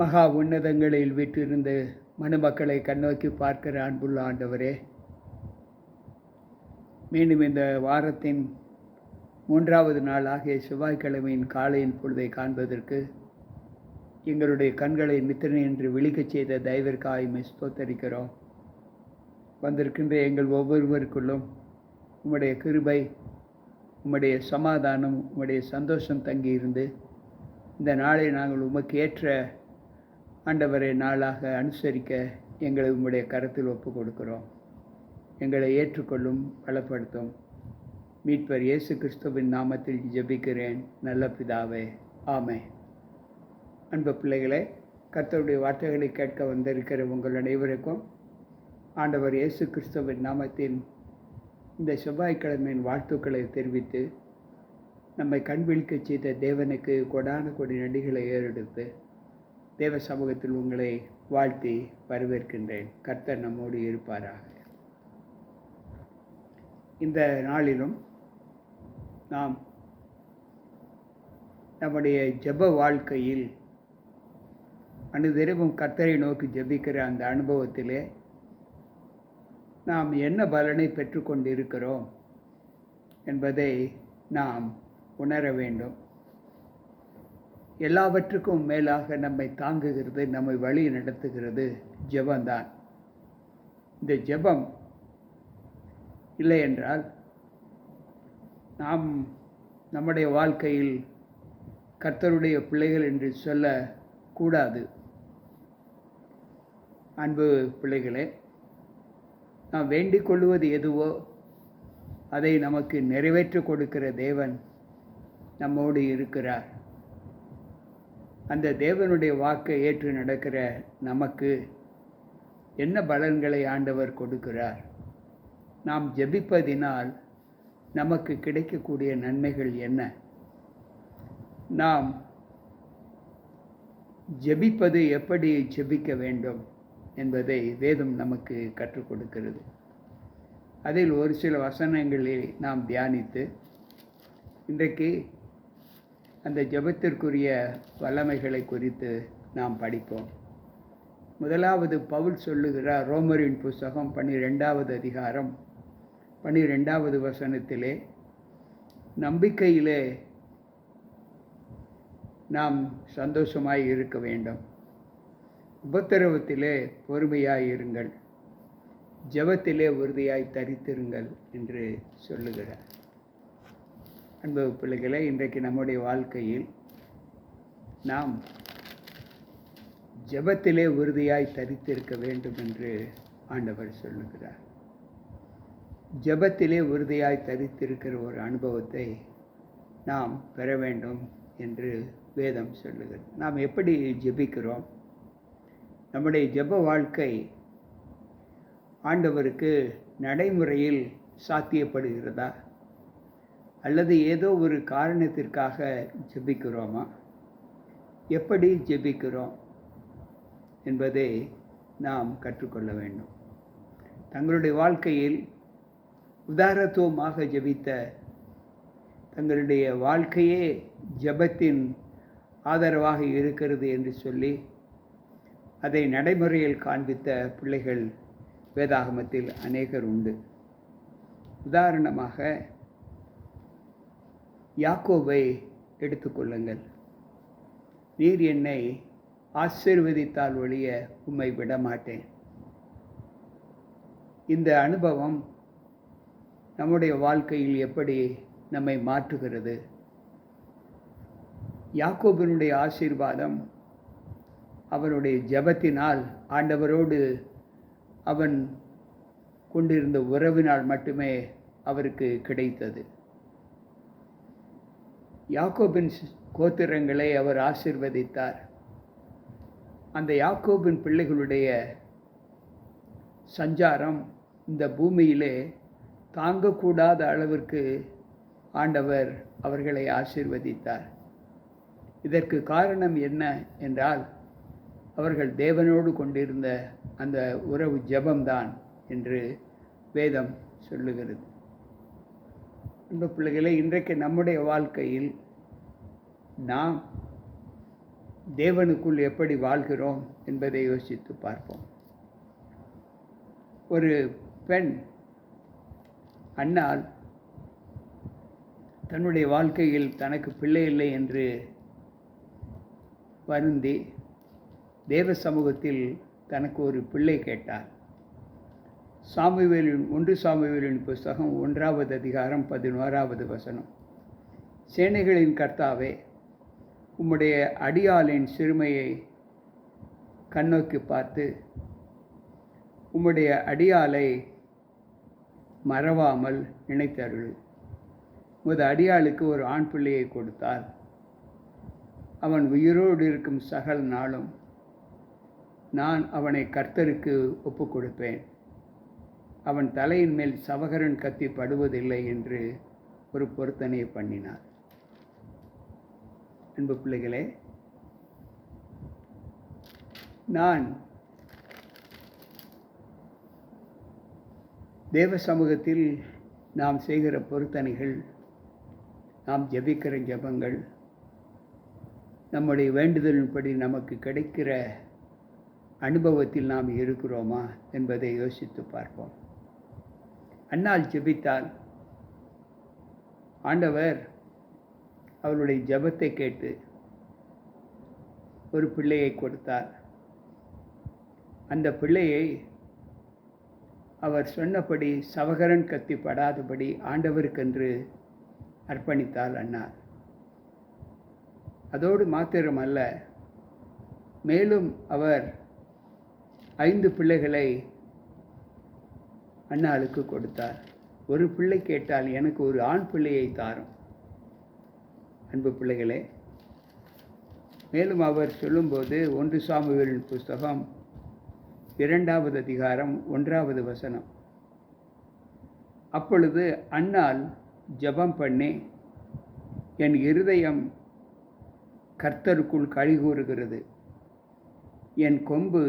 மகா உன்னதங்களில் வீற்றிருந்து மனுமக்களை கண்ணோக்கி பார்க்கிற அன்புள்ள ஆண்டவரே, மீண்டும் இந்த வாரத்தின் 3வது நாளாகிய செவ்வாய்க்கிழமையின் காலையின் பொழுதை காண்பதற்கு எங்களுடைய கண்களை நித்திரை என்று விழிக்கச் செய்த தயவிற்காய் ஸ்தோத்தரிக்கிறோம். வந்திருக்கின்ற எங்கள் ஒவ்வொருவருக்குள்ளும் உம்முடைய கிருபை, உம்முடைய சமாதானம், உம்முடைய சந்தோஷம் தங்கியிருந்து இந்த நாளை நாங்கள் உமக்கு ஏற்ற ஆண்டவரை நாளாக அனுசரிக்க எங்களை உம்முடைய கரத்தில் ஒப்புக் கொடுக்கிறோம். எங்களை ஏற்றுக்கொள்ளும், பலப்படுத்தும். மீட்பர் இயேசு கிறிஸ்துவின் நாமத்தில் ஜெபிக்கிறேன் நல்ல பிதாவே, ஆமென். அன்பு பிள்ளைகளே, கர்த்தருடைய வார்த்தைகளை கேட்க வந்திருக்கிற உங்கள் அனைவருக்கும் ஆண்டவர் இயேசு கிறிஸ்துவின் நாமத்தின் இந்த செவ்வாய்க்கிழமையின் வாழ்த்துக்களை தெரிவித்து நம்மை கண்விழிக்கச் செய்த தேவனுக்கு கொடான கொடி நடிகளை ஏறெடுத்து தேவ சமூகத்தில் உங்களை வாழ்த்தி வரவேற்கின்றேன். கர்த்தர் நம்மோடு இருப்பாராக. இந்த நாளிலும் நாம் நம்முடைய ஜெப வாழ்க்கையில் அனுதினமும் கர்த்தரை நோக்கி ஜெபிக்கிற அந்த அனுபவத்திலே நாம் என்ன பலனை பெற்றுக்கொண்டிருக்கிறோம் என்பதை நாம் உணர வேண்டும். எல்லாவற்றுக்கும் மேலாக நம்மை தாங்குகிறது, நம்மை வழி நடத்துகிறது ஜெபம்தான். இந்த ஜெபம் இல்லை என்றால் நாம் நம்முடைய வாழ்க்கையில் கர்த்தருடைய பிள்ளைகள் என்று சொல்லக்கூடாது. அன்பு பிள்ளைகளே, நாம் வேண்டிக் கொள்வது எதுவோ அதை நமக்கு நிறைவேற்றி கொடுக்கிற தேவன் நம்மோடு இருக்கிறார். அந்த தேவனுடைய வாக்கை ஏற்று நடக்கிற நமக்கு என்ன பலன்களை ஆண்டவர் கொடுக்கிறார்? நாம் ஜெபிப்பதினால் நமக்கு கிடைக்கக்கூடிய நன்மைகள் என்ன? நாம் ஜெபிப்பது எப்படி ஜெபிக்க வேண்டும் என்பதை வேதம் நமக்கு கற்றுக் கொடுக்கிறது. அதில் ஒரு சில வசனங்களை நாம் தியானித்து இன்றைக்கு அந்த ஜெபத்திற்குரிய வல்லமைகளை குறித்து நாம் படிப்போம். முதலாவது பவுல் சொல்லுகிறார், ரோமரின் புஸ்தகம் 12வது அதிகாரம் 12வது வசனத்திலே, நம்பிக்கையிலே நாம் சந்தோஷமாய் இருக்க வேண்டும், உபத்திரவத்திலே பொறுமையாய் இருங்கள், ஜெபத்திலே உறுதியாய் தரித்திருங்கள் என்று சொல்லுகிறார். அன்பு பிள்ளைகளே, இன்றைக்கு நம்முடைய வாழ்க்கையில் நாம் ஜெபத்திலே உறுதியாய் தரித்திருக்க வேண்டும் என்று ஆண்டவர் சொல்லுகிறார். ஜெபத்திலே உறுதியாய் தரித்திருக்கிற ஒரு அனுபவத்தை நாம் பெற வேண்டும் என்று வேதம் சொல்லுகிறது. நாம் எப்படி ஜெபிக்கிறோம்? நம்முடைய ஜெப வாழ்க்கை ஆண்டவருக்கு நடைமுறையில் சாத்தியப்படுகிறதா, அல்லது ஏதோ ஒரு காரணத்திற்காக ஜெபிக்கிறோமா? எப்படி ஜெபிக்கிறோம் என்பதை நாம் கற்றுக்கொள்ள வேண்டும். தங்களுடைய வாழ்க்கையில் உதாரத்துவமாக ஜெபித்த, தங்களுடைய வாழ்க்கையே ஜெபத்தின் ஆதரவாக இருக்கிறது என்று சொல்லி அதை நடைமுறையில் காண்பித்த பிள்ளைகள் வேதாகமத்தில் அநேகர் உண்டு. உதாரணமாக யாக்கோபை எடுத்துக்கொள்ளுங்கள். நீர் என்னை ஆசீர்வதித்தால் ஒழிய உம்மை விடமாட்டேன். இந்த அனுபவம் நம்முடைய வாழ்க்கையில் எப்படி நம்மை மாற்றுகிறது? யாக்கோபினுடைய ஆசீர்வாதம் அவனுடைய ஜெபத்தினால், ஆண்டவரோடு அவன் கொண்டிருந்த உறவினால் மட்டுமே அவருக்கு கிடைத்தது. யாக்கோபின் கோத்திரங்களை அவர் ஆசீர்வதித்தார். அந்த யாக்கோபின் பிள்ளைகளுடைய சஞ்சாரம் இந்த பூமியிலே தாங்கக்கூடாத அளவிற்கு ஆண்டவர் அவர்களை ஆசீர்வதித்தார். இதற்கு காரணம் என்ன என்றால், அவர்கள் தேவனோடு கொண்டிருந்த அந்த உறவு ஜெபம்தான் என்று வேதம் சொல்லுகிறது. அன்பு பிள்ளைகளே, இன்றைக்கு நம்முடைய வாழ்க்கையில் நாம் தேவனுக்குள் எப்படி வாழ்கிறோம் என்பதை யோசித்து பார்ப்போம். ஒரு பெண் அன்னாள் தன்னுடைய வாழ்க்கையில் தனக்கு பிள்ளை இல்லை என்று வருந்தி தேவ சமூகத்தில் தனக்கு ஒரு பிள்ளை கேட்டார். ஒன்று சாமுவேலின் புஸ்தகம் 1வது அதிகாரம் 11வது வசனம். சேனைகளின் கர்த்தாவே, உம்முடைய அடியாளின் சிறுமையை கண்ணோக்கி பார்த்து உம்முடைய அடியாளை மறவாமல் நினைத்தருள். உமது அடியாளுக்கு ஒரு ஆண் பிள்ளையை கொடுத்தால் அவன் உயிரோடு இருக்கும் சகல நாளும் நான் அவனை கர்த்தருக்கு ஒப்புக் கொடுப்பேன். அவன் தலையின் மேல் சவகரன் கத்தி படுவதில்லை என்று ஒரு பொருத்தனையை பண்ணினார். அன்பு பிள்ளைகளே, நான் தேவ சமூகத்தில் நாம் செய்கிற பொருத்தனைகள், நாம் ஜெபிக்கிற ஜெபங்கள், நம்முடைய வேண்டுதலின்படி நமக்கு கிடைக்கிற அனுபவத்தில் நாம் இருக்கிறோமா என்பதை யோசித்து பார்ப்போம். அன்னாள் ஜெபித்தால் ஆண்டவர் அவளுடைய ஜெபத்தை கேட்டு ஒரு பிள்ளையை கொடுத்தார். அந்த பிள்ளையை அவர் சொன்னபடி சவகரன் கத்தி படாதபடி ஆண்டவருக்கென்று அர்ப்பணித்தாள் அன்னார். அதோடு மாத்திரமல்ல, மேலும் அவர் 5 பிள்ளைகளை அன்னாளுக்கு கொடுத்தார். ஒரு பிள்ளை கேட்டால் எனக்கு ஒரு ஆண் பிள்ளையை தாரும். அன்பு பிள்ளைகளே, மேலும் அவர் சொல்லும்போது 1 சாமுவேலின் புஸ்தகம் 2வது அதிகாரம் 1வது வசனம். அப்பொழுது அன்னாள் ஜெபம் பண்ணி, என் இருதயம் கர்த்தருக்குள் களிகூறுகிறது, என் கொம்பு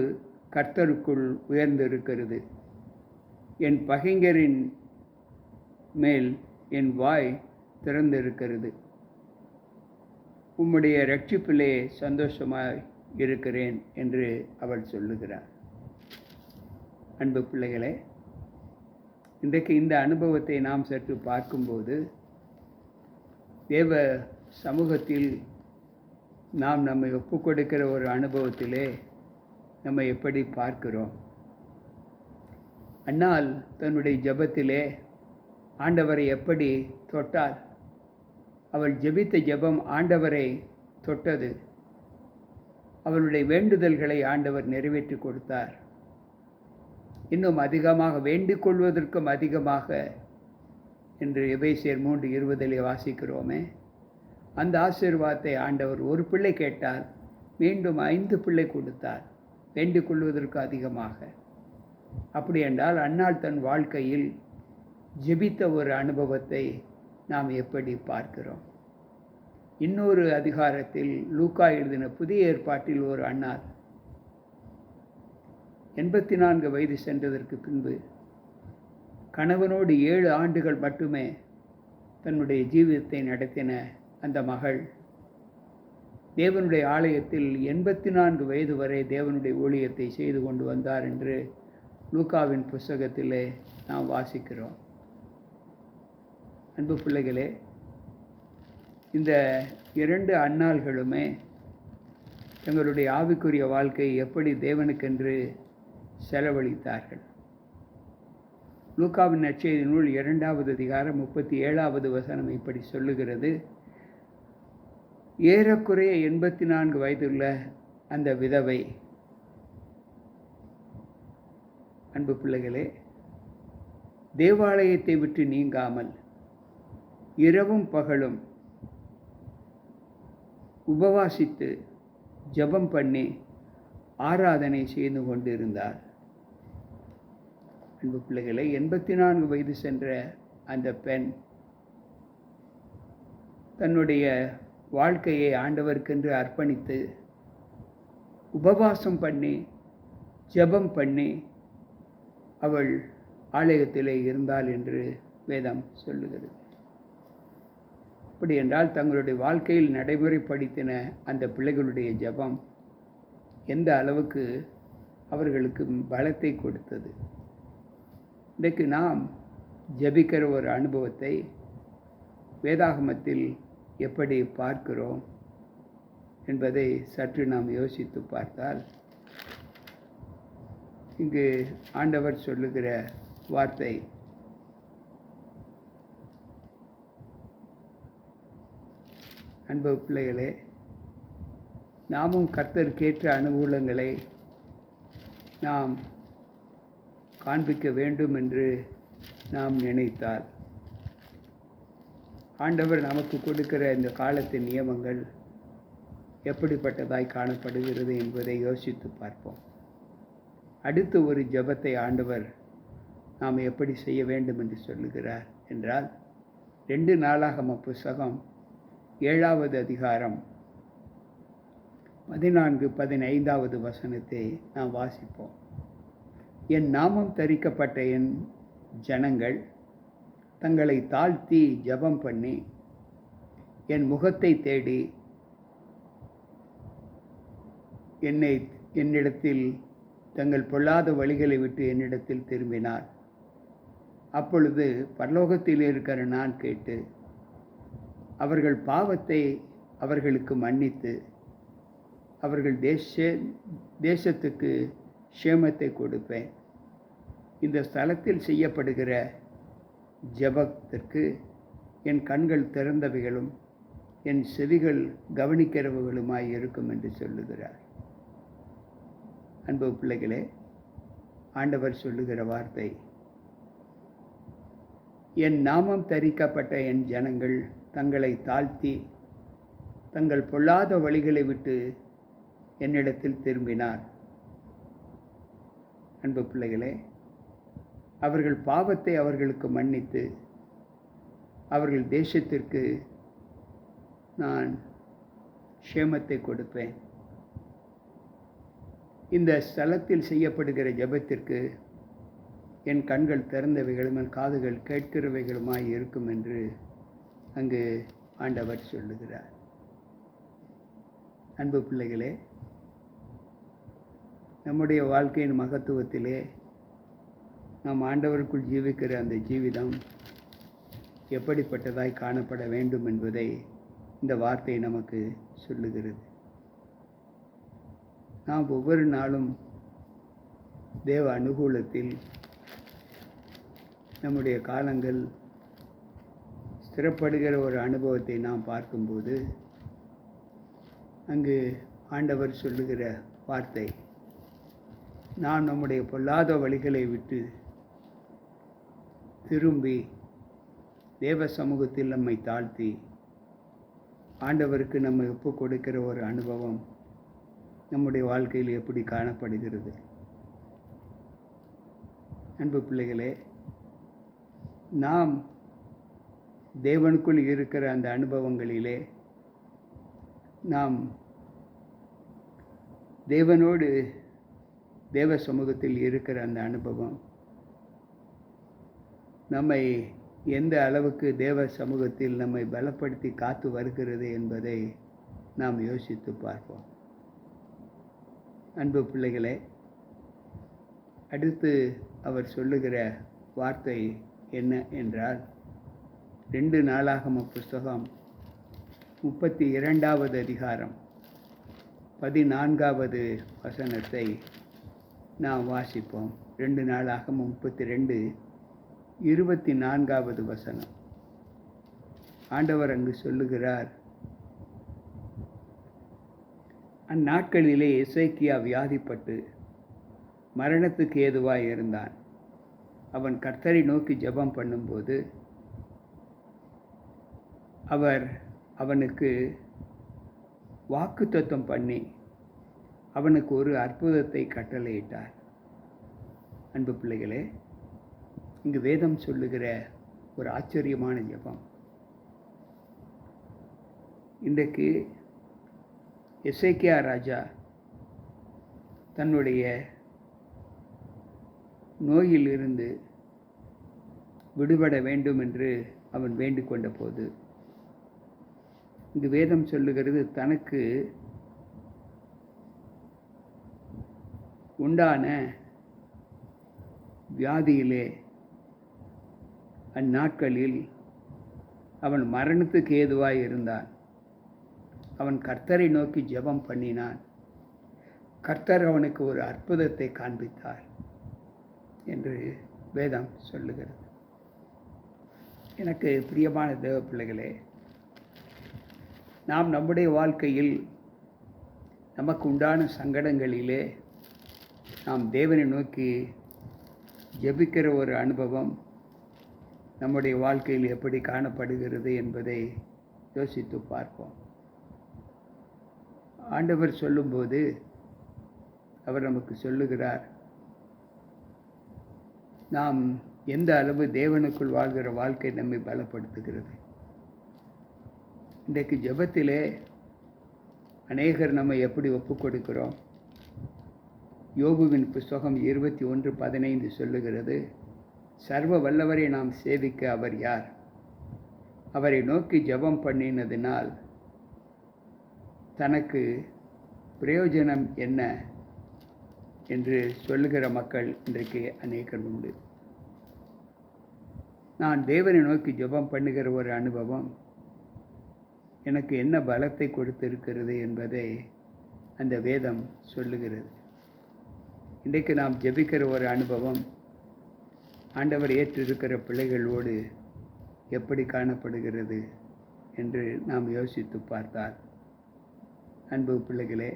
கர்த்தருக்குள் உயர்ந்திருக்கிறது, என் பகைஞரின் மேல் என் வாய் திறந்திருக்கிறது, உம்முடைய இரட்சிப்பிலே சந்தோஷமாய் இருக்கிறேன் என்று அவள் சொல்லுகிறார். அன்பு பிள்ளைகளே, இன்றைக்கு இந்த அனுபவத்தை நாம் சற்று பார்க்கும்போது தேவ சமூகத்தில் நாம் நம்மை ஒப்புக் கொடுக்கிற ஒரு அனுபவத்திலே நம்ம எப்படி பார்க்கிறோம்? அன்னாள் தன்னுடைய ஜெபத்திலே ஆண்டவரை எப்படி தொட்டாள்? அவள் ஜெபித்த ஜெபம் ஆண்டவரை தொட்டது. அவளுடைய வேண்டுதல்களை ஆண்டவர் நிறைவேற்றி கொடுத்தார். இன்னும் அதிகமாக வேண்டிக் கொள்வதற்கும் அதிகமாக என்று எபேசியர் 3:20 வாசிக்கிறோமே, அந்த ஆசீர்வாதத்தை ஆண்டவர் ஒரு பிள்ளை கேட்டால் மீண்டும் 5 பிள்ளை கொடுத்தார், வேண்டிக் கொள்வதற்கு அதிகமாக. அப்படி என்றால் அன்னாள் தன் வாழ்க்கையில் ஜெபித்த ஒரு அனுபவத்தை நாம் எப்படி பார்க்கிறோம்? இன்னொரு அதிகாரத்தில் லூக்கா எழுதின புதிய ஏற்பாட்டில் ஒரு அன்னாள் 84 வயது சென்றதற்கு பின்பு கணவனோடு 7 ஆண்டுகள் மட்டுமே தன்னுடைய ஜீவிதத்தை நடத்தின அந்த மகள் தேவனுடைய ஆலயத்தில் 84 வயது வரை தேவனுடைய ஊழியத்தை செய்து கொண்டு வந்தார் என்று லூக்காவின் புஸ்தகத்திலே நாம் வாசிக்கிறோம். அன்பு பிள்ளைகளே, இந்த 2 அன்னாள்களுமே தங்களுடைய ஆவிக்குரிய வாழ்க்கையை எப்படி தேவனுக்கென்று செலவழித்தார்கள். லூக்காவின் நற்செய்தி நூல் 2வது அதிகாரம் 37வது வசனம் இப்படி சொல்லுகிறது. ஏறக்குறைய 84 வயதுள்ள அந்த விதவை, அன்பு பிள்ளைகளே, தேவாலயத்தை விட்டு நீங்காமல் இரவும் பகலும் உபவாசித்து ஜெபம் பண்ணி ஆராதனை செய்து கொண்டிருந்தார். அன்பு பிள்ளைகளை, 84 வயது சென்ற அந்த பெண் தன்னுடைய வாழ்க்கையை ஆண்டவருக்கென்று அர்ப்பணித்து உபவாசம் பண்ணி ஜெபம் பண்ணி அவள் ஆலயத்திலே இருந்தாள் என்று வேதம் சொல்லுகிறது. அப்படி என்றால் தங்களுடைய வாழ்க்கையில் நடைமுறைப்படுத்தின அந்த பிள்ளைகளுடைய ஜெபம் எந்த அளவுக்கு அவர்களுக்கு பலத்தை கொடுத்தது. இன்றைக்கு நாம் ஜெபிக்கிற ஒரு அனுபவத்தை வேதாகமத்தில் எப்படி பார்க்கிறோம் என்பதை சற்று நாம் யோசித்து பார்த்தால், இங்கு ஆண்டவர் சொல்லுகிற வார்த்தை, அன்பு பிள்ளைகளே, நாமும் கர்த்தருக்கேற்ற அனுகூலங்களை நாம் காண்பிக்க வேண்டும் என்று நாம் நினைத்தால், ஆண்டவர் நமக்கு கொடுக்கிற இந்த காலத்தின் நியமங்கள் எப்படிப்பட்டதாய் காணப்படுகிறது என்பதை யோசித்து பார்ப்போம். அடுத்து ஒரு ஜெபத்தை ஆண்டவர் நாம் எப்படி செய்ய வேண்டும் என்று சொல்லுகிறார் என்றால், 2 நாளாகம புஸ்தகம் 7வது அதிகாரம் 14-15வது வசனத்தை நாம் வாசிப்போம். என் நாமம் தரிக்கப்பட்ட என் ஜனங்கள் தங்களை தாழ்த்தி ஜெபம் பண்ணி என் முகத்தை தேடி என்னிடத்தில் தங்கள் பொல்லாத வழிகளை விட்டு என்னிடத்தில் திரும்பினார். அப்பொழுது பரலோகத்தில் இருக்கிற நான் கேட்டு அவர்கள் பாவத்தை அவர்களுக்கு மன்னித்து அவர்கள் தேசத்துக்கு க்ஷேமத்தை கொடுப்பேன். இந்த ஸ்தலத்தில் செய்யப்படுகிற ஜெபத்திற்கு என் கண்கள் திறந்தவைகளும் என் செவிகள் கவனிக்கிறவர்களுமாய் இருக்கும் என்று சொல்லுகிறார். அன்பு பிள்ளைகளே, ஆண்டவர் சொல்லுகிற வார்த்தை, என் நாமம் தரிக்கப்பட்ட என் ஜனங்கள் தங்களை தாழ்த்தி தங்கள் பொல்லாத வழிகளை விட்டு என்னிடத்தில் திரும்பினார். அன்பு பிள்ளைகளே, அவர்கள் பாவத்தை அவர்களுக்கு மன்னித்து அவர்கள் தேசத்திற்கு நான் க்ஷேமத்தை கொடுப்பேன். இந்த ஸ்தலத்தில் செய்யப்படுகிற ஜெபத்திற்கு என் கண்கள் திறந்தவைகளும் என் காதுகள் கேட்கிறவைகளுமாய் இருக்கும் என்று அங்கு ஆண்டவர் சொல்லுகிறார். அன்பு பிள்ளைகளே, நம்முடைய வாழ்க்கையின் மகத்துவத்திலே நாம் ஆண்டவருக்குள் ஜீவிக்கிற அந்த ஜீவிதம் எப்படிப்பட்டதாய் காணப்பட வேண்டும் என்பதை இந்த வார்த்தை நமக்கு சொல்லுகிறது. நாம் ஒவ்வொரு நாளும் தேவ அனுகூலத்தில் நம்முடைய காலங்கள் ஸ்திரப்படுகிற ஒரு அனுபவத்தை நாம் பார்க்கும்போது அங்கு ஆண்டவர் சொல்லுகிற வார்த்தை, நாம் நம்முடைய பொல்லாத வழிகளை விட்டு திரும்பி தேவ சமூகத்தில் நம்மை தாழ்த்தி ஆண்டவருக்கு நம்மை ஒப்பு கொடுக்கிற ஒரு அனுபவம் நம்முடைய வாழ்க்கையில் எப்படி காணப்படுகிறது. அன்பு பிள்ளைகளே, நாம் தேவனுக்குள் இருக்கிற அந்த அனுபவங்களிலே நாம் தேவனோடு தேவ சமூகத்தில் இருக்கிற அந்த அனுபவம் நம்மை எந்த அளவுக்கு தேவ சமூகத்தில் நம்மை பலப்படுத்தி காத்து வருகிறது என்பதை நாம் யோசித்து பார்ப்போம். அன்பு பிள்ளைகளே, அடுத்து அவர் சொல்லுகிற வார்த்தை என்ன என்றால், 2 நாளாகம புஸ்தகம் 32வது அதிகாரம் 14வது வசனத்தை நாம் வாசிப்போம். 2 நாளாகம 32 24வது வசனம். ஆண்டவர் அங்கு சொல்லுகிறார், அந்நாட்களிலே எசேக்கியா வியாதிப்பட்டு மரணத்துக்கு ஏதுவாய் இருந்தான். அவன் கர்த்தரை நோக்கி ஜெபம் பண்ணும்போது அவர் அவனுக்கு வாக்குத்தத்தம் பண்ணி அவனுக்கு ஒரு அற்புதத்தை கட்டளையிட்டார். அன்பு பிள்ளைகளே, இங்கு வேதம் சொல்லுகிற ஒரு ஆச்சரியமான ஜெபம். இன்றைக்கு எசேக்கியா ராஜா தன்னுடைய நோயிலிருந்து விடுபட வேண்டும் என்று அவன் வேண்டிக் கொண்ட போது இங்கு வேதம் சொல்லுகிறது, தனக்கு உண்டான வியாதியிலே அந்நாட்களில் அவன் மரணத்துக்கு ஏதுவாய் இருந்தான். அவன் கர்த்தரை நோக்கி ஜெபம் பண்ணினான். கர்த்தர் அவனுக்கு ஒரு அற்புதத்தை காண்பித்தார் என்று வேதம் சொல்லுகிறது. எனக்கு பிரியமான தேவ பிள்ளைகளே, நாம் நம்முடைய வாழ்க்கையில் நமக்கு உண்டான சங்கடங்களிலே நாம் தேவனை நோக்கி ஜெபிக்கிற ஒரு அனுபவம் நம்முடைய வாழ்க்கையில் எப்படி காணப்படுகிறது என்பதை யோசித்து பார்ப்போம். ஆண்டவர் சொல்லும்போது அவர் நமக்கு சொல்லுகிறார், நாம் எந்த அளவு தேவனுக்குள் வாழ்கிற வாழ்க்கை நம்மை பலப்படுத்துகிறது. இன்றைக்கு ஜெபத்திலே அநேகர் நம்மை எப்படி ஒப்புக் கொடுக்கிறோம்? யோபுவின் புஸ்தகம் 21:15 சொல்லுகிறது, சர்வ வல்லவரை நாம் சேவிக்க அவர் யார்? அவரை நோக்கி ஜெபம் பண்ணினதினால் தனக்கு பிரயோஜனம் என்ன என்று சொல்லுகிற மக்கள் இன்றைக்கு அநேகர் உண்டு. நான் தேவனை நோக்கி ஜெபம் பண்ணுகிற ஒரு அனுபவம் எனக்கு என்ன பலத்தை கொடுத்திருக்கிறது என்பதை அந்த வேதம் சொல்லுகிறது. இன்றைக்கு நாம் ஜெபிக்கிற ஒரு அனுபவம் ஆண்டவர் ஏற்றிருக்கிற பிள்ளைகளோடு எப்படி காணப்படுகிறது என்று நாம் யோசித்து பார்த்தால், அன்பு பிள்ளைகளே,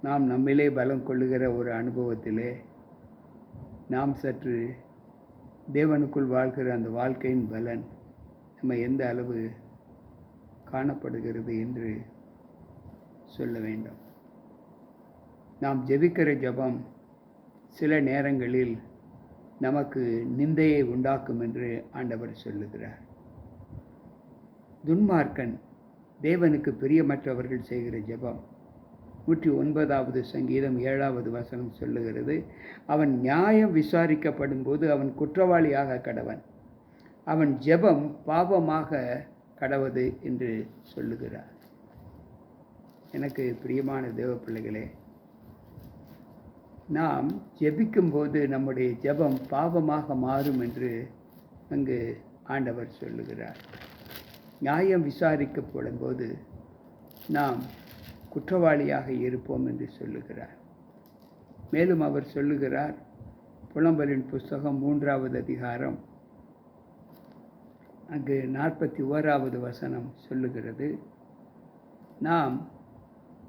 நாம் நம்மிலே பலம் கொள்ளுகிற ஒரு அனுபவத்திலே நாம் சற்று தேவனுக்குள் வாழ்கிற அந்த வாழ்க்கையின் பலன் நம்ம எந்த அளவு காணப்படுகிறது என்று சொல்ல வேண்டும். நாம் ஜெபிக்கிற ஜெபம் சில நேரங்களில் நமக்கு நிந்தையை உண்டாக்கும் என்று ஆண்டவர் சொல்லுகிறார். துன்மார்க்கன் தேவனுக்கு பிரியமற்றவர்கள் செய்கிற ஜெபம் 109வது சங்கீதம் 7வது வசனம் சொல்லுகிறது, அவன் நியாயம் விசாரிக்கப்படும் போது அவன் குற்றவாளியாக கடவன், அவன் ஜெபம் பாவமாக கடவது என்று சொல்லுகிறார். எனக்கு பிரியமான தேவ பிள்ளைகளே, நாம் ஜெபிக்கும்போது நம்முடைய ஜெபம் பாவமாக மாறும் என்று அங்கு ஆண்டவர் சொல்லுகிறார். நியாயம் விசாரிக்கப்படும் போது நாம் குற்றவாளியாக இருப்போம் என்று சொல்லுகிறார். மேலும் அவர் சொல்லுகிறார், புலம்பலின் புஸ்தகம் 3வது அதிகாரம் அங்கு 41வது வசனம் சொல்லுகிறது, நாம்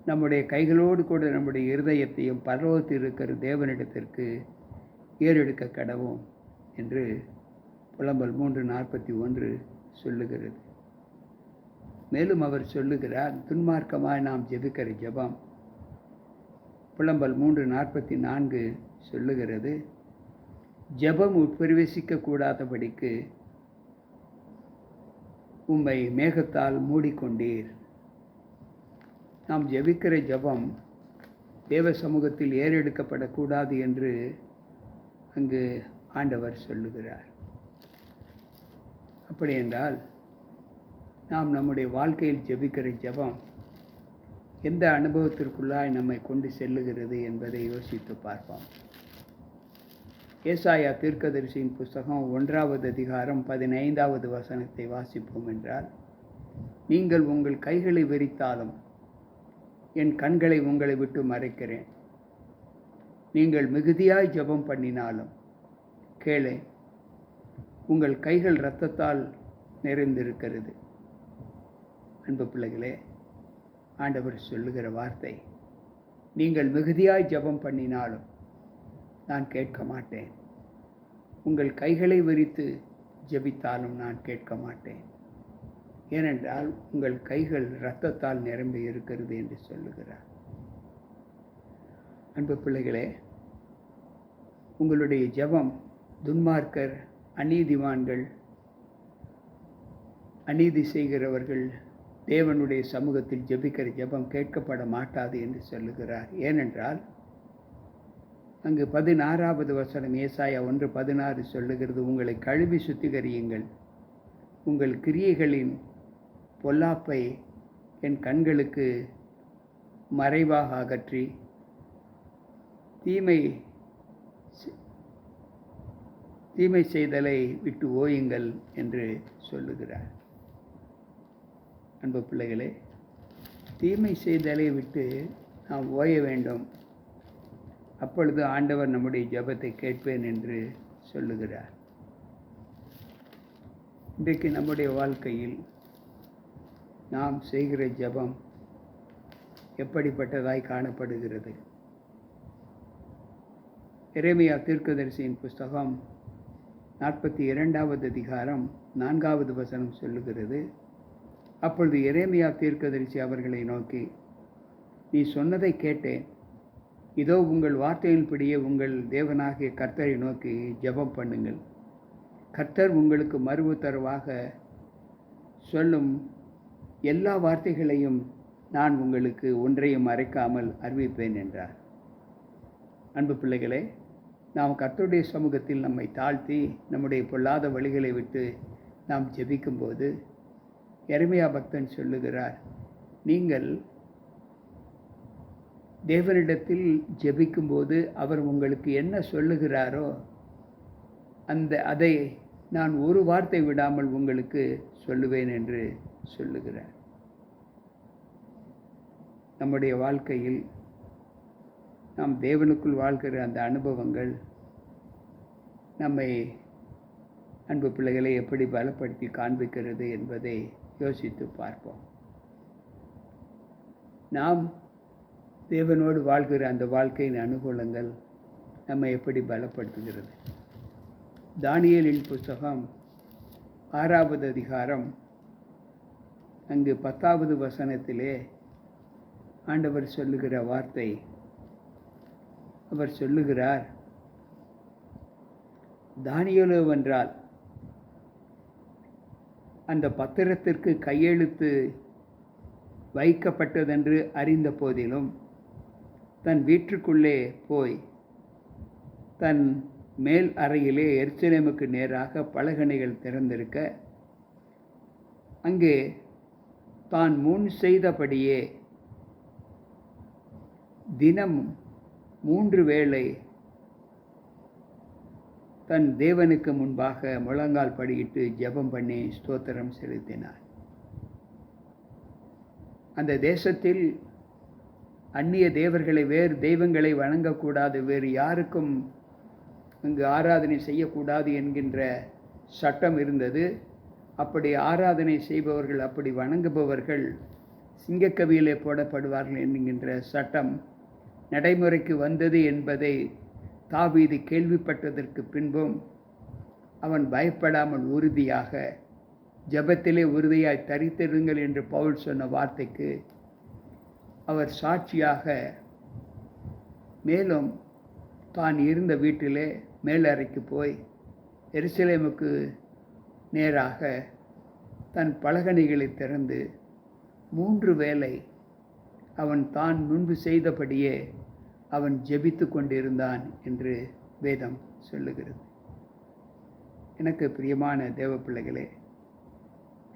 நம்முடைய கைகளோடு கூட நம்முடைய இருதயத்தையும் பரலோகத்தில் இருக்கிற தேவனிடத்திற்கு ஏறெடுக்க கடவோம் என்று புலம்பல் 3:41 சொல்லுகிறது. மேலும் அவர் சொல்லுகிறார், துன்மார்க்கமாய் நாம் ஜெபிக்கிற ஜெபம் புலம்பல் 3:44 சொல்லுகிறது, ஜெபம் உட்பிரவேசிக்க கூடாதபடிக்கு உம்மை மேகத்தால் மூடிக்கொண்டீர். நாம் ஜெபிக்கிற ஜெபம் தேவ சமூகத்தில் ஏறெடுக்கப்படக்கூடாது என்று அங்கு ஆண்டவர் சொல்லுகிறார். அப்படி என்றால் நாம் நம்முடைய வாழ்க்கையில் ஜெபிக்கிற ஜெபம் எந்த அனுபவத்திற்குள்ளாய் நம்மை கொண்டு செல்லுகிறது என்பதை யோசித்து பார்ப்போம். ஏசாயா தீர்க்கதரிசியின் புஸ்தகம் 1வது அதிகாரம் 15வது வசனத்தை வாசிப்போம் என்றால், நீங்கள் உங்கள் கைகளை விரித்தாலும் என் கண்களை உங்களை விட்டு மறைக்கிறேன், நீங்கள் மிகுதியாய் ஜெபம் பண்ணினாலும் கேளேன், உங்கள் கைகள் இரத்தத்தால் நிறைந்திருக்கிறது. அன்பு பிள்ளைகளே, ஆண்டவர் சொல்லுகிற வார்த்தை, நீங்கள் மிகுதியாய் ஜெபம் பண்ணினாலும் நான் கேட்க மாட்டேன், உங்கள் கைகளை விரித்து ஜெபித்தாலும் நான் கேட்க மாட்டேன், ஏனென்றால் உங்கள் கைகள் இரத்தத்தால் நிரம்பி இருக்கிறது என்று சொல்லுகிறார். அன்பு பிள்ளைகளே, உங்களுடைய ஜெபம் துன்மார்க்கர், அநீதிமான்கள், அநீதி செய்கிறவர்கள் தேவனுடைய சமூகத்தில் ஜெபிக்கிற ஜெபம் கேட்கப்பட மாட்டாது என்று சொல்லுகிறார். ஏனென்றால் அங்கு 16வது வசனம் ஏசாயா 1:16 சொல்லுகிறது, உங்களை கழுவி சுத்திகரியுங்கள், உங்கள் கிரியைகளின் பொல்லாப்பை என் கண்களுக்கு மறைவாக அகற்றி தீமை செய்தலை விட்டு ஓயுங்கள் என்று சொல்லுகிறார். அன்பு பிள்ளைகளே, தீமை செய்தலை விட்டு நாம் ஓய வேண்டும். அப்பொழுது ஆண்டவர் நம்முடைய ஜெபத்தை கேட்பேன் என்று சொல்லுகிறார். இன்றைக்கு நம்முடைய வாழ்க்கையில் நாம் செய்கிற ஜெபம் எப்படிப்பட்டதாய் காணப்படுகிறது? எரேமியா தீர்க்கதரிசியின் புஸ்தகம் 42வது அதிகாரம் 4வது வசனம் சொல்லுகிறது, அப்பொழுது எரேமியா தீர்க்கதரிசி அவர்களை நோக்கி, நீ சொன்னதை கேட்டேன். இதோ உங்கள் வார்த்தையின்படியே உங்கள் தேவனாகிய கர்த்தரை நோக்கி ஜெபம் பண்ணுங்கள். கர்த்தர் உங்களுக்கு மறு உத்தரவாக சொல்லும் எல்லா வார்த்தைகளையும் நான் உங்களுக்கு ஒன்றையும் மறைக்காமல் அறிவிப்பேன் என்றார். அன்பு பிள்ளைகளே, நாம் கர்த்தருடைய சமூகத்தில் நம்மை தாழ்த்தி நம்முடைய பொல்லாத வழிகளை விட்டு நாம் ஜெபிக்கும்போது எரேமியா பக்தன் சொல்லுகிறார், நீங்கள் தேவனிடத்தில் ஜெபிக்கும்போது அவர் உங்களுக்கு என்ன சொல்லுகிறாரோ அதை நான் ஒரு வார்த்தை விடாமல் உங்களுக்கு சொல்லுவேன் என்று சொல்லுகிறார். நம்முடைய வாழ்க்கையில் நாம் தேவனுக்குள் வாழ்கிற அந்த அனுபவங்கள் நம்மை, அன்பு பிள்ளைகளை, எப்படி பலப்படுத்தி காண்பிக்கிறது என்பதை யோசித்து பார்ப்போம். நாம் தேவனோடு வாழ்கிற அந்த வாழ்க்கையின் அனுகூலங்கள் நம்மை எப்படி பலப்படுத்துகிறது? தானியேலின் புஸ்தகம் 6வது அதிகாரம் அங்கு 10வது வசனத்திலே ஆண்டவர் சொல்லுகிற வார்த்தை, அவர் சொல்லுகிறார், தானியேலுவென்றால் அந்த பத்திரத்திற்கு கையெழுத்து வைக்கப்பட்டதென்று அறிந்த போதிலும் தன் வீட்டுக்குள்ளே போய் தன் மேல் அறையிலே எருசலேமுக்கு நேராக பலகணிகள் திறந்திருக்க, அங்கே தான் முன் செய்தபடியே தினம் 3 வேளை தன் தேவனுக்கு முன்பாக முழங்கால் படியிட்டு ஜெபம் பண்ணி ஸ்தோத்திரம் செலுத்தினார். அந்த தேசத்தில் அந்நிய தேவர்களை, வேறு தெய்வங்களை வணங்கக்கூடாது, வேறு யாருக்கும் அங்கு ஆராதனை செய்யக்கூடாது என்கின்ற சட்டம் இருந்தது. அப்படி ஆராதனை செய்பவர்கள், அப்படி வணங்குபவர்கள் சிங்கக்கவியிலே போடப்படுவார்கள் என்கின்ற சட்டம் நடைமுறைக்கு வந்தது என்பதை தாவீது கேள்விப்பட்டதற்கு பின்பும் அவன் பயப்படாமல் உறுதியாக ஜெபத்திலே உறுதியாய் தரித்திருங்கள் என்று பவுல் சொன்ன வார்த்தைக்கு அவர் சாட்சியாக, மேலும் தான் இருந்த வீட்டிலே மேலறைக்கு போய் எருசலேமுக்கு நேராக தன் பலகணிகளை திறந்து 3 வேளை அவன் தான் முன்பு செய்தபடியே அவன் ஜெபித்து கொண்டிருந்தான் என்று வேதம் சொல்லுகிறது. எனக்கு பிரியமான தேவ பிள்ளைகளே,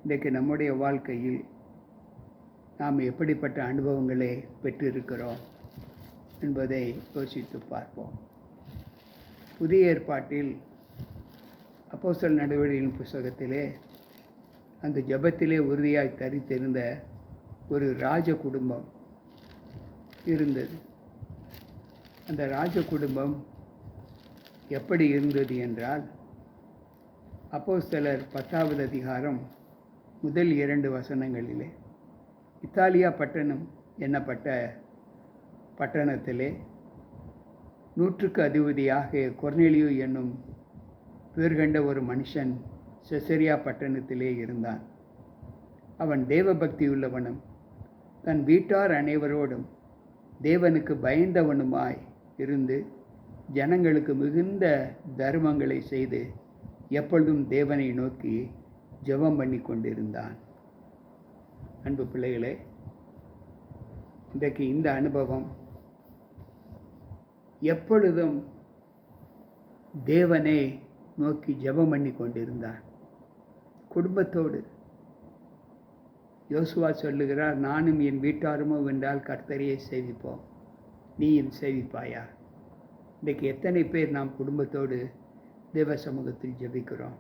இன்றைக்கு நம்முடைய வாழ்க்கையில் நாம் எப்படிப்பட்ட அனுபவங்களை பெற்றிருக்கிறோம் என்பதை யோசித்து பார்ப்போம். புதிய ஏற்பாட்டில் அப்போஸ்தலர் நடவடிக்கைகளின் புத்தகத்திலே அந்த ஜெபத்திலே உறுதியாய் தரித்திருந்த ஒரு ராஜ குடும்பம் இருந்தது. அந்த ராஜ குடும்பம் எப்படி இருந்தது என்றால், அப்போஸ்தலர் 10வது அதிகாரம் முதல் 2 வசனங்களிலே, இத்தாலியா பட்டணம் என்னப்பட்ட பட்டணத்திலே 100க்கு அதிபதியாக கொர்நேலியு என்னும் பேர் கண்ட ஒரு மனுஷன் செசரியா பட்டணத்திலே இருந்தான். அவன் தேவபக்தி உள்ளவனும் தன் வீட்டார் அனைவரோடும் தேவனுக்கு பயந்தவனுமாய் இருந்து ஜனங்களுக்கு மிகுந்த தர்மங்களை செய்து எப்பொழுதும் தேவனை நோக்கி ஜெபம் பண்ணி கொண்டிருந்தான். அன்பு பிள்ளைகளே, இன்றைக்கு இந்த அனுபவம் எப்பொழுதும் தேவனை நோக்கி ஜெபம் பண்ணி கொண்டிருந்தான். குடும்பத்தோடு யோசுவா சொல்லுகிறார், நானும் என் வீட்டாருமோ வென்றால் கர்த்தரையே சேவிப்போம், நீயும் சேவிப்பாயா? இன்றைக்கு எத்தனை பேர் நாம் குடும்பத்தோடு தேவ சமூகத்தில் ஜெபிக்கிறோம்?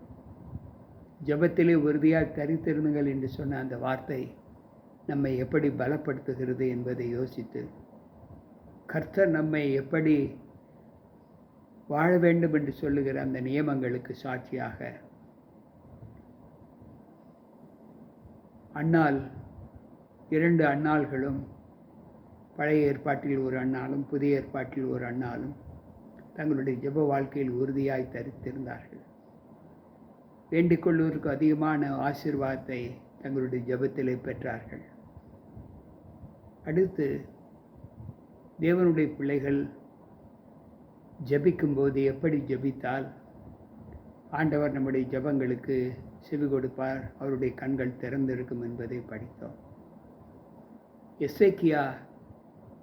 ஜெபத்திலே உறுதியாக தரித்திருந்துங்கள் என்று சொன்ன அந்த வார்த்தை நம்மை எப்படி பலப்படுத்துகிறது என்பதை யோசித்து, கர்த்தர் நம்மை எப்படி வாழ வேண்டும் என்று சொல்லுகிற அந்த நியமங்களுக்கு சாட்சியாக அன்னாள், 2 அன்னாள்களும், பழைய ஏற்பாட்டில் ஒரு அன்னாளும் புதிய ஏற்பாட்டில் ஒரு அன்னாளும் தங்களுடைய ஜெப வாழ்க்கையில் உறுதியாய் தரித்திருந்தார்கள். வேண்டிக் கொள்வதற்கு அதிகமான ஆசீர்வாதத்தை தங்களுடைய ஜெபத்திலே பெற்றார்கள். அடுத்து தேவனுடைய பிள்ளைகள் ஜெபிக்கும்போது எப்படி ஜெபித்தால் ஆண்டவர் நம்முடைய ஜெபங்களுக்கு செவி கொடுப்பார், அவருடைய கண்கள் திறந்திருக்கும் என்பதை படித்தோம். எசேக்கியா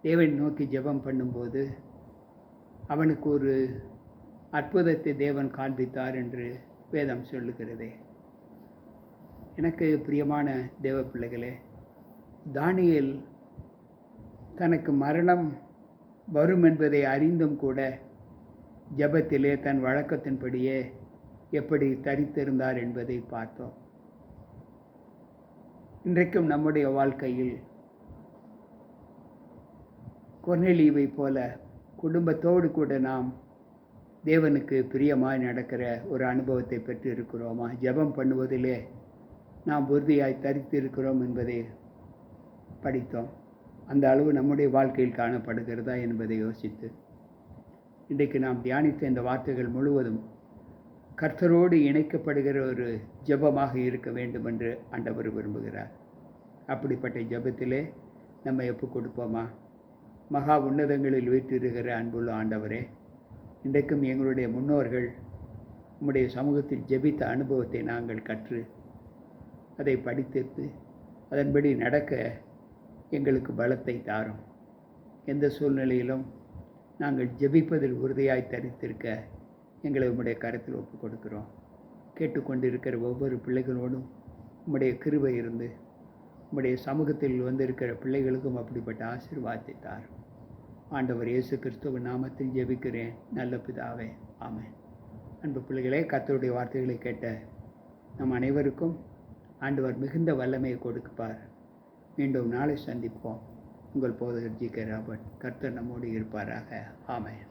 தேவனை நோக்கி ஜெபம் பண்ணும்போது அவனுக்கு ஒரு அற்புதத்தை தேவன் காண்பித்தார் என்று வேதம் சொல்லுகிறதே. எனக்கு பிரியமான தேவ பிள்ளைகளே, தானியேல் தனக்கு மரணம் வரும் என்பதை அறிந்தும் கூட ஜெபத்திலே தன் வழக்கத்தின்படியே எப்படி தரித்திருந்தார் என்பதை பார்த்தோம். இன்றைக்கும் நம்முடைய வாழ்க்கையில் கொர்நேலியுவை போல குடும்பத்தோடு கூட நாம் தேவனுக்கு பிரியமாய் நடக்கிற ஒரு அனுபவத்தை பெற்று இருக்கிறோமா? ஜெபம் பண்ணுவதிலே நாம் உறுதியாய் தரித்திருக்கிறோம் என்பதை படித்தோம். அந்த அளவு நம்முடைய வாழ்க்கையில் காணப்படுகிறதா என்பதை யோசித்து, இன்றைக்கு நாம் தியானித்த இந்த வார்த்தைகள் முழுவதும் கர்த்தரோடு இணைக்கப்படுகிற ஒரு ஜெபமாக இருக்க வேண்டும் என்று ஆண்டவர் விரும்புகிறார். அப்படிப்பட்ட ஜெபத்திலே நம்ம ஒப்புக் கொடுப்போமா? மகா உன்னதங்களில் வீற்றிருக்கிற அன்புள்ள ஆண்டவரே, இன்றைக்கும் எங்களுடைய முன்னோர்கள் உம்முடைய சமூகத்தில் ஜெபித்த அனுபவத்தை நாங்கள் கற்று அதை படித்திருத்து அதன்படி நடக்க எங்களுக்கு பலத்தை தாரும். எந்த சூழ்நிலையிலும் நாங்கள் ஜெபிப்பதில் உறுதியாய் தரித்திருக்க எங்களை உம்முடைய கரத்தில் ஒப்புக் கொடுக்கிறோம். கேட்டுக்கொண்டிருக்கிற ஒவ்வொரு பிள்ளைகளோடும் உம்முடைய கிருபை இருந்து உம்முடைய சமூகத்தில் வந்திருக்கிற பிள்ளைகளுக்கும் அப்படிப்பட்ட ஆசீர்வாதத்தை தாரும். ஆண்டவர் இயேசு கிறிஸ்துவின் நாமத்தில் ஜெபிக்கிறேன் நல்ல பிதாவே, ஆமென். அன்பு பிள்ளைகளே, கர்த்தருடைய வார்த்தைகளை கேட்ட நம் அனைவருக்கும் ஆண்டவர் மிகுந்த வல்லமையை கொடுப்பார். மீண்டும் நாளை சந்திப்போம். உங்கள் போதகர் ஜி.கே. ராபர்ட். கர்த்தர் நம்மோடு இருப்பாராக. ஆமென்.